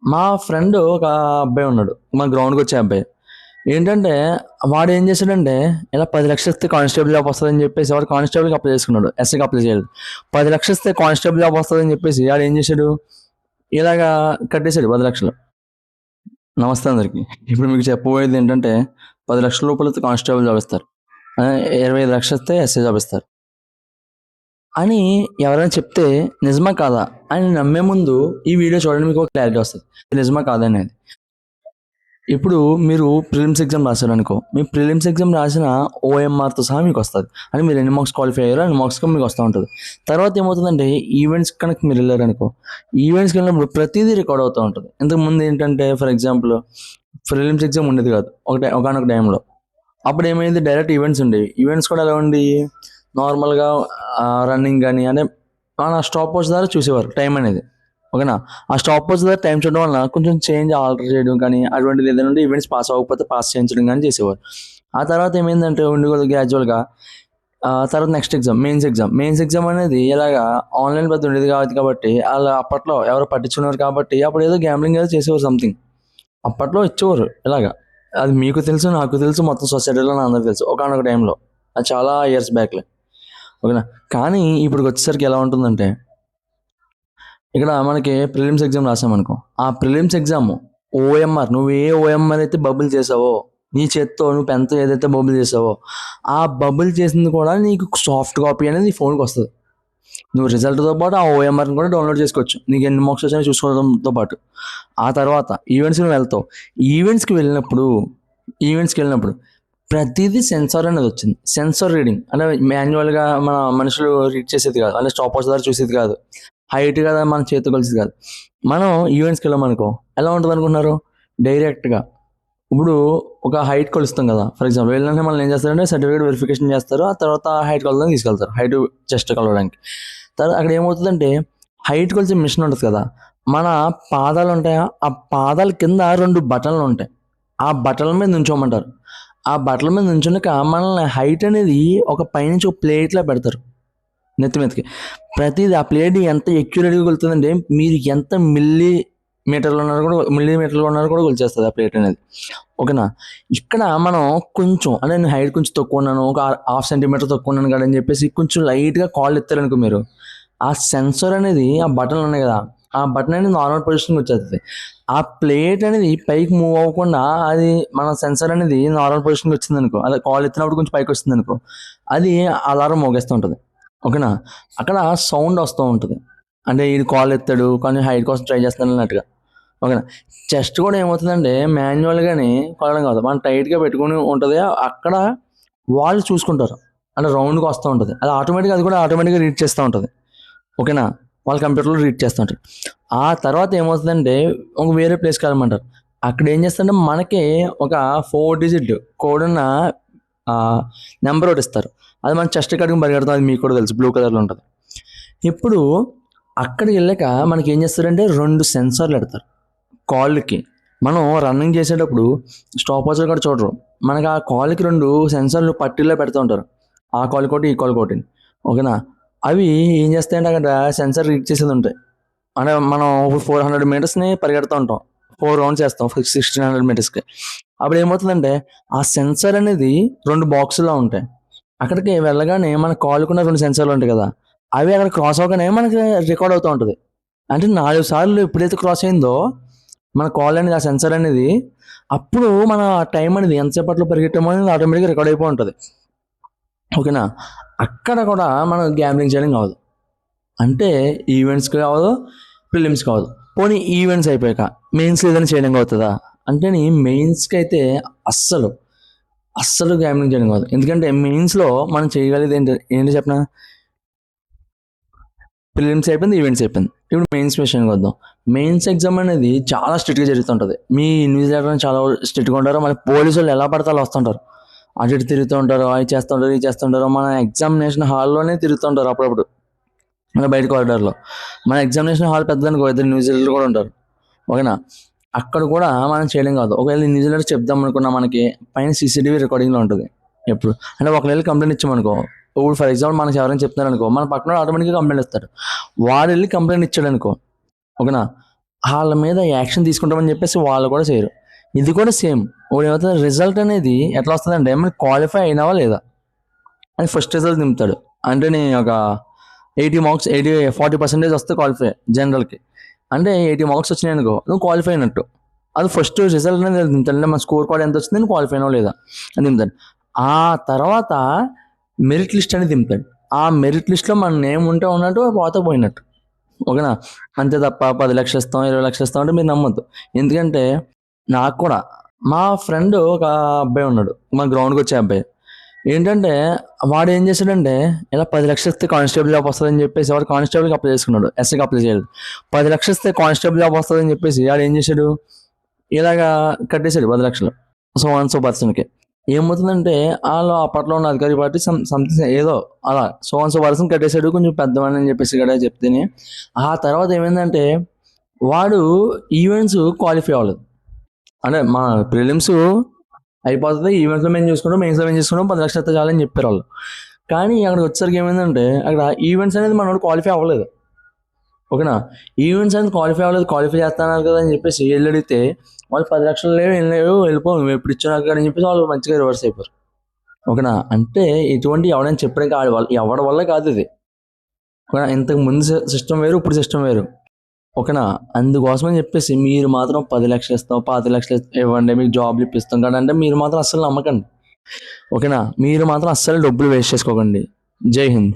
మా ఫ్రెండ్ ఒక అబ్బాయి ఉన్నాడు. మా గ్రౌండ్‌కి వచ్చే అబ్బాయి. ఏంటంటే వాడు ఏం చేసాడంటే ఇలా 10,00,000 ఇస్తే కానిస్టేబుల్ జాబ్ వస్తదని చెప్పేసి వాడు కానిస్టేబుల్‌కి అప్లై చేసుకున్నాడు. ఎస్‌ఐకి అప్లై చేయలేదు. 10,00,000 ఇస్తే కానిస్టేబుల్ జాబ్ వస్తదని చెప్పేసి ఆడు ఏం చేసాడు? ఇలాగా కట్టేసాడు 10,00,000. నమస్తే అందరికి. ఇప్పుడు మీకు చెప్పబోయేది ఏంటంటే 10,00,000 రూపాయలతో కానిస్టేబుల్ జాబ్ ఇస్తారు. 25,00,000 ఇస్తే ఎస్ఐ జాబ్ ఇస్తారు. అని ఎవరైనా చెప్తే నిజమా కాదా అని నమ్మే ముందు ఈ వీడియో చూడండి, మీకు ఒక క్లారిటీ వస్తది. ఇది నిజమా కాదా అనేది. ఇప్పుడు మీరు ప్రిలిమ్స్ ఎగ్జామ్ రాశారనుకో, మీ ప్రిలిమ్స్ ఎగ్జామ్ రాసిన ఓఎంఆర్‌తో సహా మీకొస్తది. అంటే మీరు ఎన్ని మార్క్స్ క్వాలిఫై అయ్యారో అన్ని మార్క్స్‌కి మీకు వస్తా ఉంటది. తర్వాత ఏమవుతుందంటే ఈవెంట్స్‌కి కనుక మీరెళ్లారనుకో, ఈవెంట్స్‌కెళ్ళినప్పుడు ప్రతీదీ రికార్డ్ అవుతా ఉంటది. ఇంతకుముందు ఏంటంటే ఫర్ ఎగ్జాంపుల్ ప్రిలిమ్స్ ఎగ్జామ్ ఉండేది కాదు. ఒకానొక టైంలో. అప్పుడేమైంది, డైరెక్ట్ ఈవెంట్స్ ఉండేవి. ఈవెంట్స్ కూడా ఎలా ఉండేయి, నార్మల్‌గా రన్నింగ్ గాని అంటే మన స్టాప్ వాచ్ ద్వారా చూసేవారు టైం అనేది. ఓకేనా? ఆ స్టాప్ వాచ్ ద్వారా టైం చూడడం వలన కొంచెం ఆల్టర్ చేయడం కానీ అటువంటిది ఏదైనా ఉంటే ఈవెంట్స్ పాస్ అవ్వకపోతే పాస్ చేయించడం గాని చేసేవారు. ఆ తర్వాత ఏమైందంటే ఉండి గ్రాడ్యువల్‌గా తర్వాత next exam mains exam. Mains exam అనేది ఇలాగా ఆన్‌లైన్ పెద్ద ఉండేది కాదు కాబట్టి ఆళ్ళు అప్పట్లో ఎవరో పట్టించుకునేవారు కాబట్టి అప్పుడేదో గ్యాంబ్లింగ్ ఏదో చేసేవారు సంథింగ్. అప్పట్లో ఇచ్చేవారు ఇలాగా. అది మీకు తెలుసు, నాకు తెలుసు, మొత్తం సొసైటీలో అందరికి తెలుసు. ఒకానొక టైంలో. అది చాలా ఇయర్స్ బ్యాక్‌లే. ఓకేనా? కానీ ఇప్పటికొచ్చేసరికి ఎలా ఉంటుందంటే, ఇక్కడ మనకి ప్రిలిమ్స్ ఎగ్జామ్ రాసామనుకో, ఆ ప్రిలిమ్స్ ఎగ్జామ్ ఓఎంఆర్ నువ్వు ఏ ఓఎంఆర్ అయితే బబుల్ చేసావో, నీ చేత్తో నువ్వు పెన్‌తో ఏదైతే బబుల్ చేసావో, ఆ బబుల్ చేసింది కూడా నీకు సాఫ్ట్ కాపీ అనేది నీ ఫోన్‌కొస్తది. నువ్వు రిజల్ట్‌తో పాటు ఆ ఓఎంఆర్‌ని కూడా డౌన్‌లోడ్ చేసుకోవచ్చు. నీకు ఎన్ని మార్క్స్ వచ్చాయో చూసుకోవడంతో పాటు. ఆ తర్వాత ఈవెంట్స్‌కి నువ్వు వెళ్తావు. ఈవెంట్స్‌కి వెళ్ళినప్పుడు ఈవెంట్స్‌కెళ్ళినప్పుడు ప్రతీదీ సెన్సార్ అనేది వచ్చింది. సెన్సార్ రీడింగ్ అంటే మాన్యువల్‌గా మన మనుషులు రీడ్ చేసేది కాదు. అంటే స్టాప్ వాచ్ ద్వారా చూసేది కాదు. హైట్ కదా మన చేతితో కొలిసేది కాదు. మనం ఈవెంట్స్‌కెళ్ళామనుకో ఎలా ఉంటదనుకుంటున్నారు? డైరెక్ట్‌గా ఇప్పుడు ఒక హైట్ కొలుస్తాం కదా! ఫర్ ఎగ్జాంపుల్ వెళ్ళిన మనల్ని ఏం చేస్తారంటే సర్టిఫికేట్ వెరిఫికేషన్ చేస్తారు. ఆ తర్వాత హైట్ కొలవడానికి తీసుకెళ్తారు. హైట్, చెస్ట్ కొలవడానికి. అక్కడ ఏమవుతదంటే హైట్ కొలిచే మిషన్ ఉంటది కదా! మన పాదాలు ఉంటాయా? ఆ పాదాల కింద 2 బటన్‌లుంటాయి. ఆ బటన్ల మీద నుంచోమంటారు. ఆ బట్టల మీద నుంచున్నాక మనల్ని హైట్ అనేది ఒక పైనుంచి ఒక ప్లేట్‌లో పెడతారు నెత్తి మీదకి. ప్రతీది ఆ ప్లేట్ ఎంత అక్యురేట్‌గా కొలుతదంటే మీరు ఎంత మిల్లీమీటర్‌లో ఉన్నారో కూడా కొలిచేస్తది ఆ ప్లేట్ అనేది. ఓకేనా? ఇక్కడ మనం కొంచెం అంటే నేను హైట్ కొంచెం తక్కువున్నాను. ఒక హాఫ్ సెంటీమీటర్ తక్కువున్నాను కదా అని చెప్పేసి కొంచెం లైట్‌గా కాళ్ళు ఎత్తారనుకో మీరు, ఆ సెన్సార్ అనేది ఆ బటన్లు ఉన్నాయి కదా! ఆ బటన్ అనేది నార్మల్ పొజిషన్‌కి వచ్చేస్తది. ఆ ప్లేట్ అనేది పైకి మూవ్ అవ్వకుండా అది మన సెన్సార్ అనేది నార్మల్ పొజిషన్‌కి వచ్చిందనుకో, అదే కాళ్ళు ఎత్తినప్పుడు కొంచెం పైకొచ్చిందనుకో, అది అలారం మోగిస్తూ ఉంటది. ఓకేనా? అక్కడ సౌండ్ వస్తూ ఉంటది. అంటే ఈడు కాళ్ళు ఎత్తాడు కానీ హైట్ కోసం ట్రై చేస్తున్నాడు అన్నట్టుగా. ఓకేనా? చెస్ట్ కూడా ఏమవుతదంటే మాన్యువల్‌గానే కొలవడం కాదు. మనం టైట్‌గా పెట్టుకొని ఉంటది. అక్కడ వాళ్ళు చూసుకుంటారు. అంటే రౌండ్‌గా వస్తా ఉంటది. అది కూడా ఆటోమేటిక్‌గా రీడ్ చేస్తా ఉంటది. ఓకేనా? వాళ్ళ కంప్యూటర్‌లో రీడ్ చేస్తా ఉంటారు. ఆ తర్వాత ఏమవుతదంటే ఒక వేరే ప్లేస్‌కెళ్ళమంటారు. అక్కడ ఏం చేస్తారంటే మనకి ఒక 4 డిజిట్ కోడ్ ఉన్న ఆహ్, నంబర్ ఒకటిస్తారు. అది మన చెస్ట్ కాడికి పరిగెడతాం. అది మీకు కూడా తెలుసు. బ్లూ కలర్‌లో ఉంటది. ఇప్పుడు అక్కడికెళ్ళాక మనకేం చేస్తారంటే 2 సెన్సార్‌లు ఎడతారు కాళ్ళకి. మనం రన్నింగ్ చేసేటప్పుడు స్టాప్ వాచ్‌లు కూడా చూడరు. మనకు ఆ కాళ్ళకి 2 సెన్సార్‌లు పట్టీల్లో పెడుతూ ఉంటారు. ఆ కాలుకోటి, ఈ కాలుకోటిని. ఓకేనా? అవి ఏం చేస్తాయంటే అక్కడ సెన్సార్ రీడ్ చేసేదుంటాయి. అంటే మనం ఇప్పుడు 400 మీటర్స్‌ని పరిగెడుతూ ఉంటాం. 4 రౌండ్స్ చేస్తాం. 1600 మీటర్స్‌కి. అప్పుడేమవుతుందంటే ఆ సెన్సార్ అనేది 2 బాక్సుల్లో ఉంటాయి. అక్కడికి వెళ్ళగానే మన కాలుకున్న 2 సెన్సార్‌లు ఉంటాయి కదా! అవి అక్కడ క్రాస్ అవ్వగానే మనకి రికార్డ్ అవుతా ఉంటది. అంటే 4 సార్లు ఎప్పుడైతే క్రాస్ అయిందో మన కాల్ అనేది ఆ సెన్సార్ అనేది అప్పుడు మన టైం అనేది ఎంతసేపట్లో పరిగెట్టామో అనేది ఆటోమేటిక్‌గా రికార్డ్ అయిపోయి ఉంటది. ఓకేనా? అక్కడ కూడా మనం గ్యాంబ్లింగ్ చేయడం కాదు. అంటే ఈవెంట్స్‌కి కాదు, ప్రిలిమ్స్‌కి కాదు. పోనీ ఈవెంట్స్ అయిపోయాక మెయిన్స్‌లో ఏదైనా చేయడానికి అవుతదా? అంటే మెయిన్స్‌కైతే అస్సలు, అస్సలు గ్యాంబ్లింగ్ చేయడం కాదు. ఎందుకంటే మెయిన్స్‌లో మనం చేయగలిగేది ఏంటి చెప్పనా? ప్రిలిమ్స్ అయిపోయింది, ఈవెంట్స్ అయిపోయింది. ఇప్పుడు మెయిన్స్ విషయానికి వద్దాం. మెయిన్స్ ఎగ్జామ్ అనేది చాలా స్ట్రిక్ట్‌గా జరుగుతుంటది. మీ ఇన్విజిలేటర్‌ని చాలా స్ట్రిక్ట్‌గా ఉంటారు. మళ్ళీ పోలీసోళ్ళు ఎలా పడితే అలా వస్తుంటారు. అటు ఇటు తిరుగుతూ ఉంటారు. అవి చేస్తుంటారు, ఇవి చేస్తుంటారు. మన ఎగ్జామినేషన్ హాల్‌లోనే తిరుగుతుంటారు అప్పుడప్పుడు. మన బయట కారిడార్‌లో. మన ఎగ్జామినేషన్ హాల్ పెద్దదనుకో ఇద్దరు ఇన్విజిలేటర్లు కూడా ఉంటారు. ఓకేనా? అక్కడ కూడా మనం చేయలేం కాదు. ఒకవేళ ఇన్విజిలేటర్ చెప్దాం అనుకున్నా మనకి పైన సీసీటీవీ రికార్డింగ్‌లో ఉంటది. ఎప్పుడు అంటే ఒకళ్ళెళ్లి కంప్లెయింట్ ఇచ్చామనుకో, ఇప్పుడు ఫర్ ఎగ్జాంపుల్ మనకి ఎవరైనా చెప్తున్నారనుకో, మన పక్కనోడు ఆటోమేటిక్‌గా కంప్లెయింట్ ఇస్తాడు. వాడెళ్లి కంప్లెయింట్ ఇచ్చాడనుకో, ఓకేనా? వాళ్ళ మీద యాక్షన్ తీసుకుంటామని చెప్పేసి వాళ్ళు కూడా చేయరు. ఇది కూడా సేమ్. ఏమవుతుంది రిజల్ట్ అనేది ఎట్లా వస్తుందంటే మనం క్వాలిఫై అయినావా లేదా అని ఫస్ట్ రిజల్ట్ దింపుతాడు. అంటే నేను ఒక 80 మార్క్స్ 40% వస్తే క్వాలిఫై జనరల్కి. అంటే 80 మార్క్స్ వచ్చినాయి అనుకో నువ్వు క్వాలిఫై అయినట్టు. అది ఫస్ట్ రిజల్ట్ అనేది దింపుతాడు. అంటే మన స్కోర్ కార్డ్ ఎంత వచ్చింది నువ్వు క్వాలిఫై అయినావా లేదా అని దింపుతాడు. ఆ తర్వాత మెరిట్ లిస్ట్ అనేది దింపుతాడు. ఆ మెరిట్ లిస్ట్లో మన నేమ్ ఉంటే ఉన్నట్టు పోతే పోయినట్టు. ఓకేనా? అంతే తప్ప 10 లక్షలు ఇస్తాం 20 లక్షలు ఇస్తాం అంటే మీరు నమ్మొద్దు. ఎందుకంటే నాకు కూడా మా ఫ్రెండ్ ఒక అబ్బాయి ఉన్నాడు. మా గ్రౌండ్కి వచ్చే అబ్బాయి. ఏంటంటే వాడు ఏం చేశాడంటే ఇలా 10 లక్షలు ఇస్తే కానిస్టేబుల్ జాబ్ వస్తుందని చెప్పేసి వాడు కానిస్టేబుల్కి అప్లై చేసుకున్నాడు. ఎస్ఐకి అప్లై చేయలేదు. 10 లక్షలు ఇస్తే కానిస్టేబుల్ జాబ్ వస్తుందని చెప్పేసి వాడు ఏం చేశాడు ఇలాగా కట్టేశాడు 10 లక్షలు. సో పర్సన్కి ఏమవుతుందంటే వాళ్ళు అప్పట్లో ఉన్న అధికారి పార్టీ సంథింగ్ ఏదో అలా సో పర్సన్ కట్టేశాడు కొంచెం పెద్దవాడిని అని చెప్పేసి కూడా చెప్తేనే. ఆ తర్వాత ఏమైందంటే వాడు ఈవెంట్స్ క్వాలిఫై అవ్వలేదు. అంటే మా ప్రిలిమ్స్ అయిపోతుంది ఈవెంట్స్లో మేము చూసుకుంటాం మెయిన్స్లో మేము చూసుకుంటాం 10 లక్షలు ఇస్తే చాలని చెప్పారు వాళ్ళు. కానీ అక్కడికి వచ్చేసరికి ఏమైందంటే అక్కడ ఈవెంట్స్ అనేది మనోడు క్వాలిఫై అవ్వలేదు. ఓకేనా? ఈవెంట్స్ అనేది క్వాలిఫై అవ్వలేదు క్వాలిఫై చేస్తున్నారు కదా అని చెప్పేసి వెళ్ళి అడిగితే వాళ్ళు 10 లక్షలు లేవు ఏం లేవు వెళ్ళిపో మేము ఎప్పుడు ఇచ్చినాక అని చెప్పేసి వాళ్ళు మంచిగా రివర్స్ అయిపోయారు. ఓకేనా? అంటే ఇటువంటి ఎవడైనా చెప్పడానికి ఎవడి వల్ల కాదు ఇది. ఓకేనా? ఇంతకు ముందు సిస్టమ్ వేరు ఇప్పుడు సిస్టమ్ వేరు. ఓకేనా? అందుకోసమని చెప్పేసి మీరు మాత్రం 10 లక్షలు ఇస్తాం 5 లక్షలు ఇవ్వండి మీకు జాబ్లు ఇప్పిస్తాం కానీ అంటే మీరు మాత్రం అస్సలు నమ్మకండి. ఓకేనా? మీరు మాత్రం అస్సలు డబ్బులు వేస్ట్ చేసుకోకండి. జై హింద్.